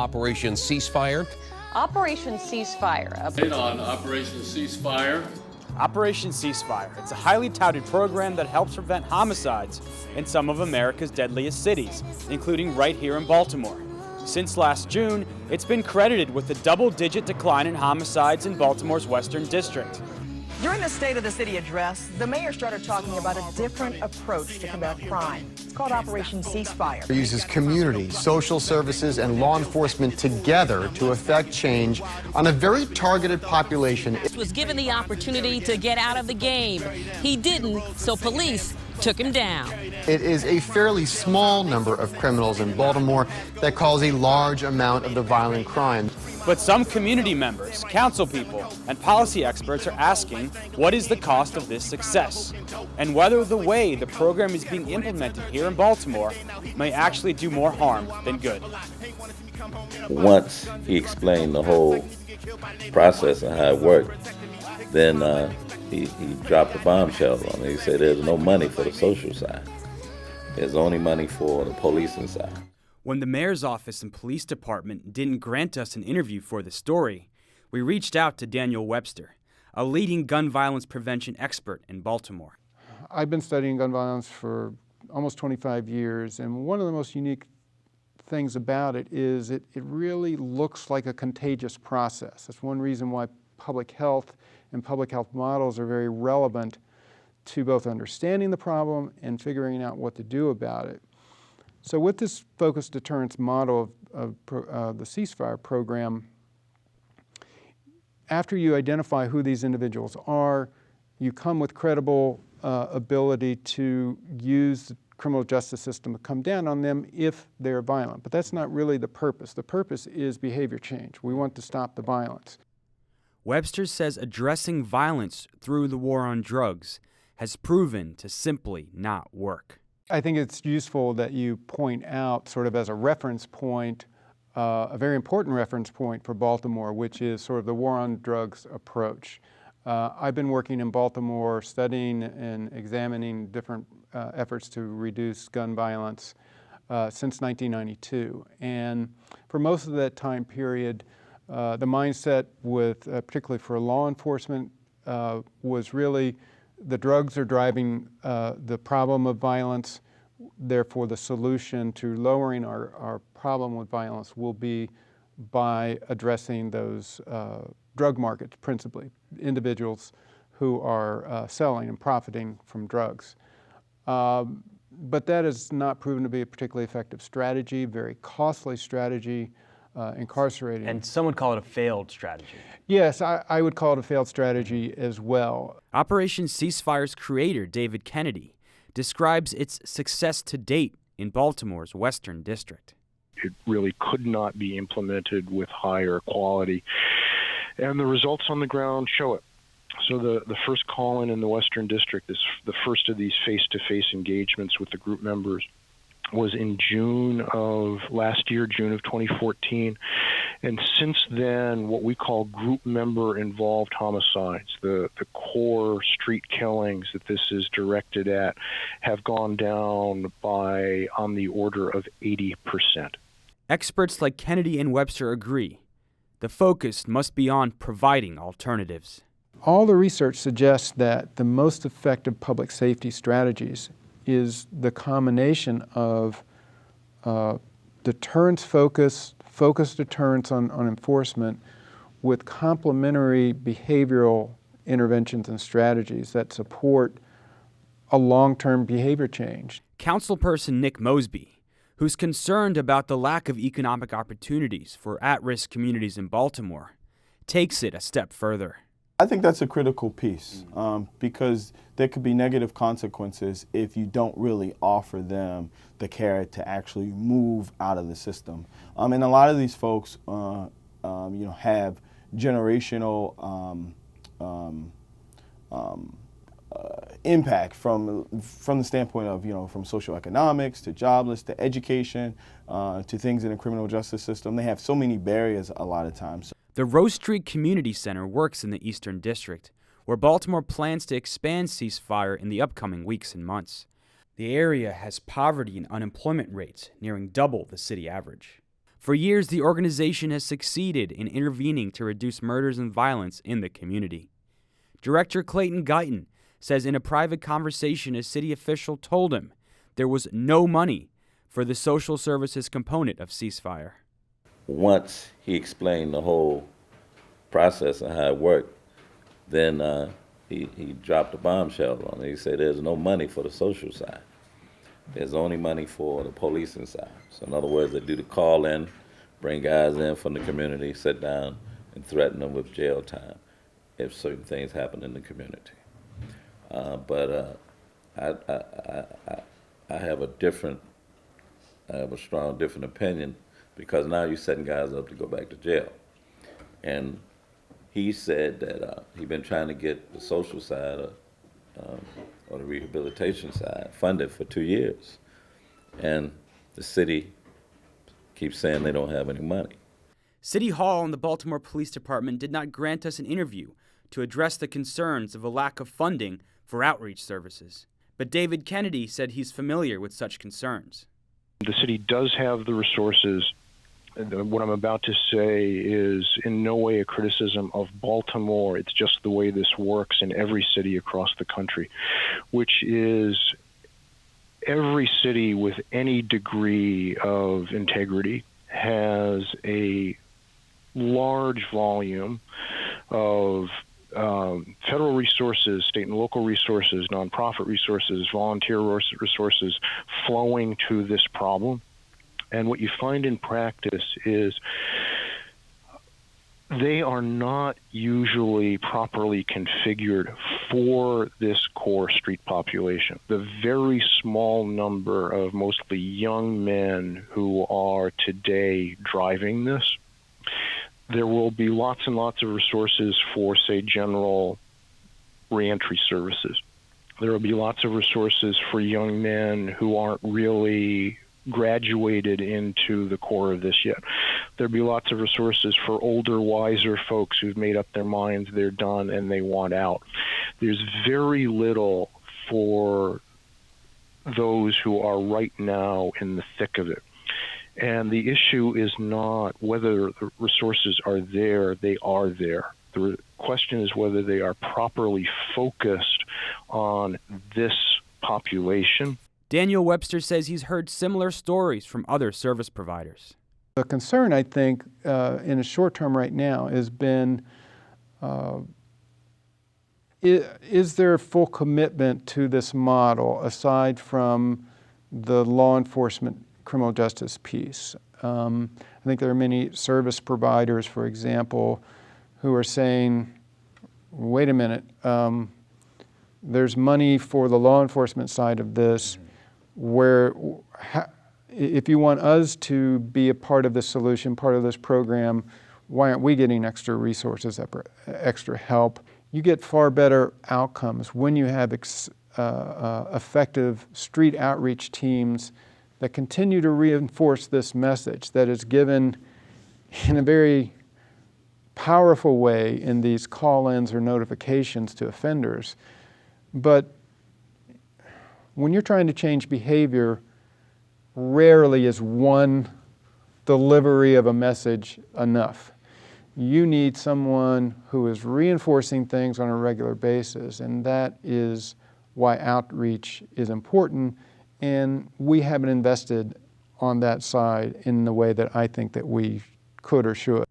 Operation Ceasefire. Operation Ceasefire. On Operation Ceasefire. Operation Ceasefire. It's a highly touted program that helps prevent homicides in some of America's deadliest cities, including right here in Baltimore. Since last June, it's been credited with a double-digit decline in homicides in Baltimore's Western District. During the State of the City address, the mayor started talking about a different approach to combat crime. It's called Operation Ceasefire. It uses community, social services, and law enforcement together to effect change on a very targeted population. He was given the opportunity to get out of the game. He didn't, so police took him down. It is a fairly small number of criminals in Baltimore that cause a large amount of the violent crime. But some community members, council people, and policy experts are asking, what is the cost of this success? And whether the way the program is being implemented here in Baltimore may actually do more harm than good. Once he explained the whole process and how it worked, then he dropped a bombshell on it. He said there's no money for the social side. There's only money for the policing side. When the mayor's office and police department didn't grant us an interview for the story, we reached out to Daniel Webster, a leading gun violence prevention expert in Baltimore. I've been studying gun violence for almost 25 years, and one of the most unique things about it is it really looks like a contagious process. That's one reason why public health and public health models are very relevant to both understanding the problem and figuring out what to do about it. So with this focused deterrence model of the Ceasefire program, after you identify who these individuals are, you come with credible ability to use the criminal justice system to come down on them if they're violent. But that's not really the purpose. The purpose is behavior change. We want to stop the violence. Webster says addressing violence through the war on drugs has proven to simply not work. I think it's useful that you point out, sort of as a reference point, a very important reference point for Baltimore, which is sort of the war on drugs approach. I've been working in Baltimore studying and examining different efforts to reduce gun violence since 1992. And for most of that time period, the mindset particularly for law enforcement, was really the drugs are driving the problem of violence. Therefore, the solution to lowering our problem with violence will be by addressing those drug markets, principally individuals who are selling and profiting from drugs. But that has not proven to be a particularly effective strategy, very costly strategy, incarcerating. And some would call it a failed strategy. Yes, I would call it a failed strategy as well. Operation Ceasefire's creator, David Kennedy, describes its success to date in Baltimore's Western District. It really could not be implemented with higher quality, and the results on the ground show it. So the first call-in in the Western District, is the first of these face-to-face engagements with the group members, was in June of last year, June of 2014. And since then, what we call group member involved homicides, the core street killings that this is directed at, have gone down by on the order of 80%. Experts like Kennedy and Webster agree. The focus must be on providing alternatives. All the research suggests that the most effective public safety strategies is the combination of deterrence focused deterrence on enforcement with complementary behavioral interventions and strategies that support a long-term behavior change. Councilperson Nick Mosby, who's concerned about the lack of economic opportunities for at-risk communities in Baltimore, takes it a step further. I think that's a critical piece because there could be negative consequences if you don't really offer them the care to actually move out of the system. And a lot of these folks, have generational impact from the standpoint of, from socioeconomics to jobless to education to things in the criminal justice system. They have so many barriers a lot of times. The Rose Street Community Center works in the Eastern District, where Baltimore plans to expand Ceasefire in the upcoming weeks and months. The area has poverty and unemployment rates nearing double the city average. For years, the organization has succeeded in intervening to reduce murders and violence in the community. Director Clayton Guyton says in a private conversation a city official told him there was no money for the social services component of Ceasefire. Once he explained the whole process and how it worked, then he dropped a bombshell on it. He said there's no money for the social side. There's only money for the policing side. So in other words, they do the call in, bring guys in from the community, sit down and threaten them with jail time if certain things happen in the community. But I have a strong different opinion, because now you're setting guys up to go back to jail. And he said that he'd been trying to get the social side or the rehabilitation side funded for 2 years. And the city keeps saying they don't have any money. City Hall and the Baltimore Police Department did not grant us an interview to address the concerns of a lack of funding for outreach services. But David Kennedy said he's familiar with such concerns. The city does have the resources. What I'm about to say is in no way a criticism of Baltimore. It's just the way this works in every city across the country, which is every city with any degree of integrity has a large volume of federal resources, state and local resources, nonprofit resources, volunteer resources flowing to this problem. And what you find in practice is they are not usually properly configured for this core street population. The very small number of mostly young men who are today driving this, there will be lots and lots of resources for, say, general reentry services. There will be lots of resources for young men who aren't really graduated into the core of this yet. There'll be lots of resources for older, wiser folks who've made up their minds, they're done, and they want out. There's very little for those who are right now in the thick of it. And the issue is not whether the resources are there, they are there. The question is whether they are properly focused on this population. Daniel Webster says he's heard similar stories from other service providers. The concern, I think, in the short term right now has been, is there full commitment to this model aside from the law enforcement criminal justice piece? I think there are many service providers, for example, who are saying, wait a minute, there's money for the law enforcement side of this, where if you want us to be a part of the solution, part of this program, why aren't we getting extra resources, extra help? You get far better outcomes when you have effective street outreach teams that continue to reinforce this message that is given in a very powerful way in these call-ins or notifications to offenders. But when you're trying to change behavior, rarely is one delivery of a message enough. You need someone who is reinforcing things on a regular basis, and that is why outreach is important, and we haven't invested on that side in the way that I think that we could or should.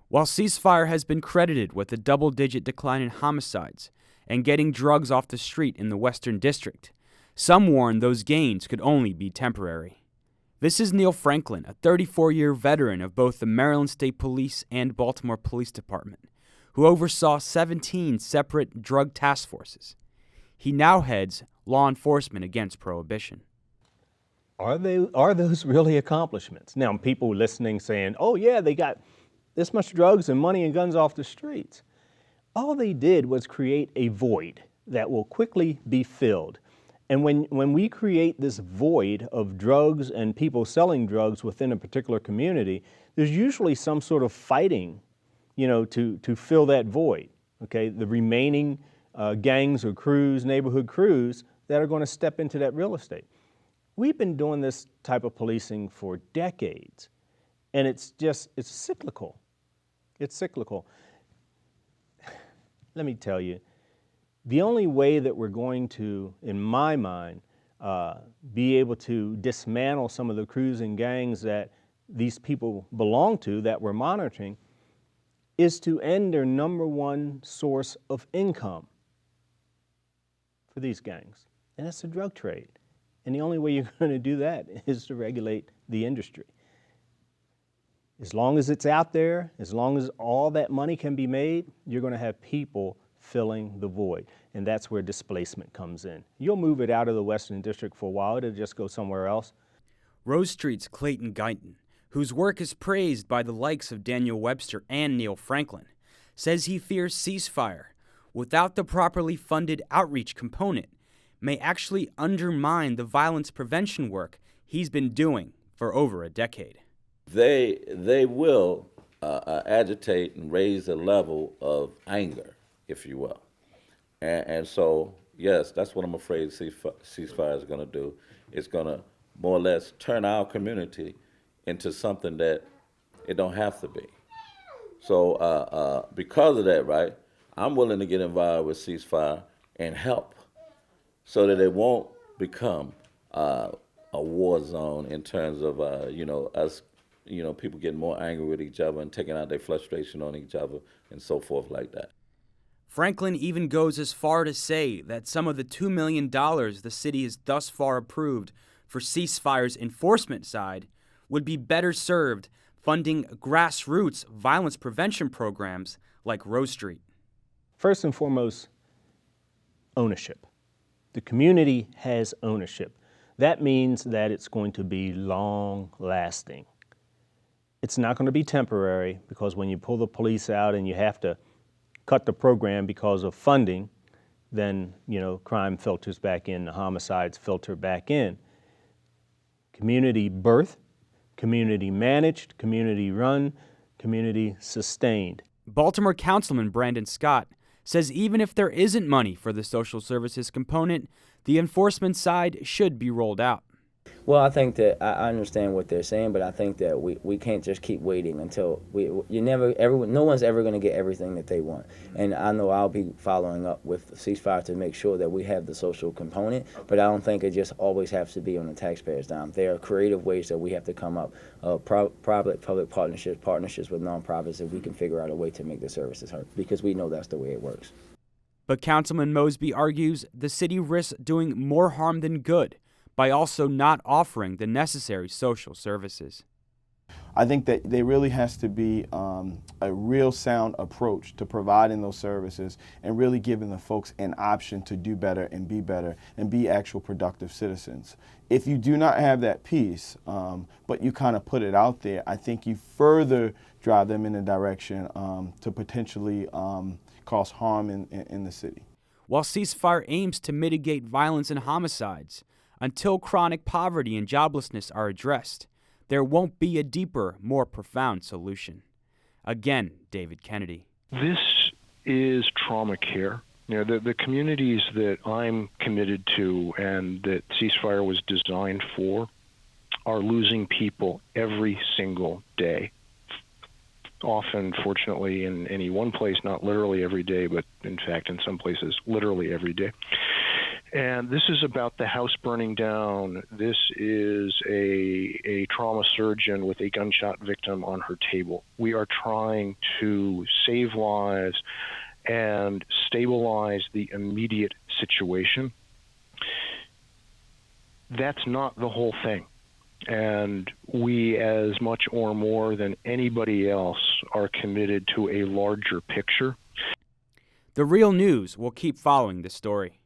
While Ceasefire has been credited with a double-digit decline in homicides and getting drugs off the street in the Western District, some warn those gains could only be temporary. This is Neil Franklin, a 34-year veteran of both the Maryland State Police and Baltimore Police Department, who oversaw 17 separate drug task forces. He now heads law enforcement against prohibition. Are those really accomplishments? Now, people listening saying, oh yeah, they got this much drugs and money and guns off the streets. All they did was create a void that will quickly be filled. And when we create this void of drugs and people selling drugs within a particular community, there's usually some sort of fighting, to fill that void, okay? The remaining gangs or crews, neighborhood crews, that are going to step into that real estate. We've been doing this type of policing for decades, And it's cyclical. It's cyclical. Let me tell you, the only way that we're going to, in my mind, be able to dismantle some of the crews and gangs that these people belong to that we're monitoring is to end their number one source of income for these gangs, and that's the drug trade. And the only way you're going to do that is to regulate the industry. As long as it's out there, as long as all that money can be made, you're going to have people filling the void, and that's where displacement comes in. You'll move it out of the Western District for a while, it'll just go somewhere else. Rose Street's Clayton Guyton, whose work is praised by the likes of Daniel Webster and Neil Franklin, says he fears Ceasefire, without the properly funded outreach component, may actually undermine the violence prevention work he's been doing for over a decade. They will agitate and raise the level of anger, if you will. And so, yes, that's what I'm afraid ceasefire is going to do. It's going to more or less turn our community into something that it don't have to be. So because of that, right, I'm willing to get involved with ceasefire and help so that it won't become a war zone in terms of, us, people getting more angry with each other and taking out their frustration on each other and so forth like that. Franklin even goes as far to say that some of the $2 million the city has thus far approved for Ceasefire's enforcement side would be better served funding grassroots violence prevention programs like Rose Street. First and foremost, ownership. The community has ownership. That means that it's going to be long-lasting. It's not going to be temporary, because when you pull the police out and you have to cut the program because of funding, then, crime filters back in, the homicides filter back in. Community birth, community managed, community run, community sustained. Baltimore Councilman Brandon Scott says even if there isn't money for the social services component, the enforcement side should be rolled out. Well, I think that I understand what they're saying, but I think that we can't just keep waiting until no one's ever going to get everything that they want. And I know I'll be following up with Ceasefire to make sure that we have the social component, but I don't think it just always has to be on the taxpayer's dime. There are creative ways that we have to come up, private-public partnerships with nonprofits, if we can figure out a way to make the services hurt, because we know that's the way it works. But Councilman Mosby argues the city risks doing more harm than good by also not offering the necessary social services. I think that there really has to be a real sound approach to providing those services and really giving the folks an option to do better and be actual productive citizens. If you do not have that piece, but you kind of put it out there, I think you further drive them in a direction to potentially cause harm in the city. While Ceasefire aims to mitigate violence and homicides, until chronic poverty and joblessness are addressed, there won't be a deeper, more profound solution. Again, David Kennedy. This is trauma care. The communities that I'm committed to and that Ceasefire was designed for are losing people every single day. Often, fortunately, in any one place, not literally every day, but in fact, in some places, literally every day. And this is about the house burning down. This is a trauma surgeon with a gunshot victim on her table. We are trying to save lives and stabilize the immediate situation. That's not the whole thing. And we, as much or more than anybody else, are committed to a larger picture. The Real News will keep following this story.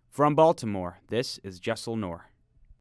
From Baltimore, this is Jessel Noor.